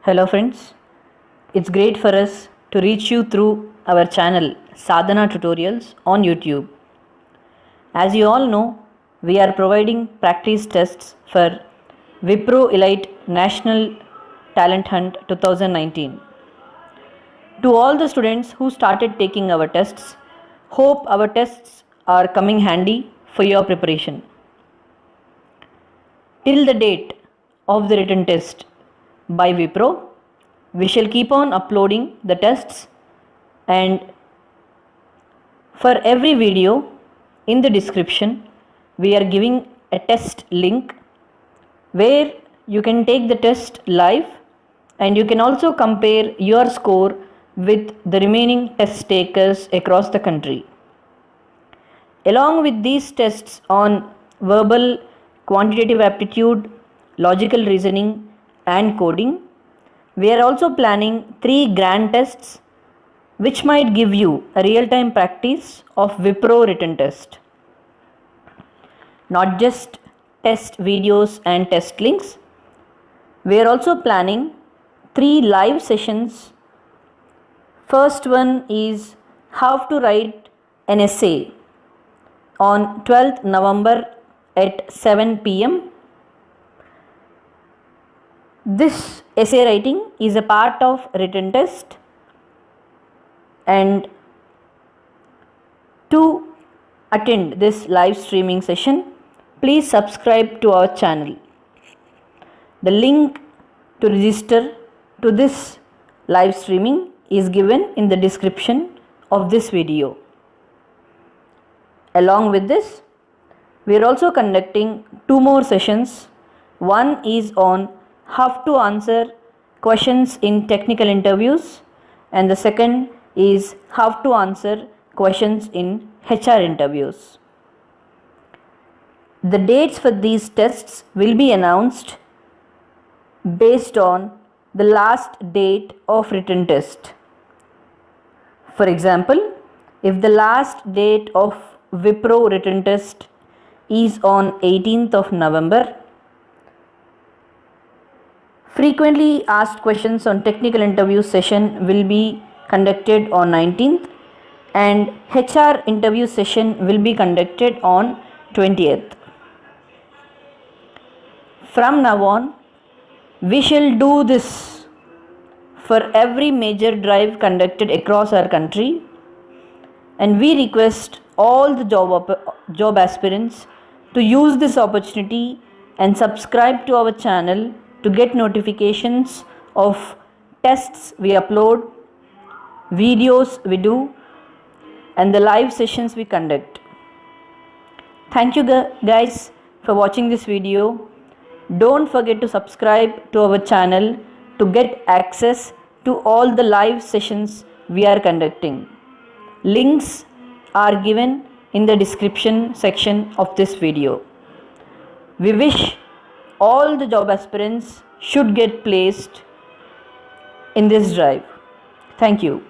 Hello friends, it's great for us to reach you through our channel Sadhana tutorials on YouTube. As you all know, we are providing practice tests for Wipro Elite National Talent Hunt 2019. To all the students who started taking our tests, hope our tests are coming handy for your preparation. Till the date of the written test by Wipro, we shall keep on uploading the tests, and for every video in the description we are giving a test link where you can take the test live and you can also compare your score with the remaining test takers across the country. Along with these tests on verbal, quantitative aptitude, logical reasoning and coding, we are also planning 3 grand tests which might give you a real-time practice of Wipro written test. Not just test videos and test links, we are also planning 3 live sessions. First one is how to write an essay on 12th November at 7 p.m. This essay writing is a part of written test, and to attend this live streaming session, please subscribe to our channel. The link to register to this live streaming is given in the description of this video. Along with this, we are also conducting 2 more sessions. One is on how to answer questions in technical interviews, and the second is how to answer questions in HR interviews. The dates for these tests will be announced based on the last date of written test. For example, if the last date of Wipro written test is on 18th of November, frequently asked questions on technical interview session will be conducted on 19th, and HR interview session will be conducted on 20th. From now on, we shall do this for every major drive conducted across our country, and we request all the job aspirants to use this opportunity and subscribe to our channel to get notifications of tests we upload, videos we do, and the live sessions we conduct. Thank you guys for watching this video. Don't forget to subscribe to our channel to get access to all the live sessions we are conducting. Links are given in the description section of this video. We wish all the job aspirants should get placed in this drive. Thank you.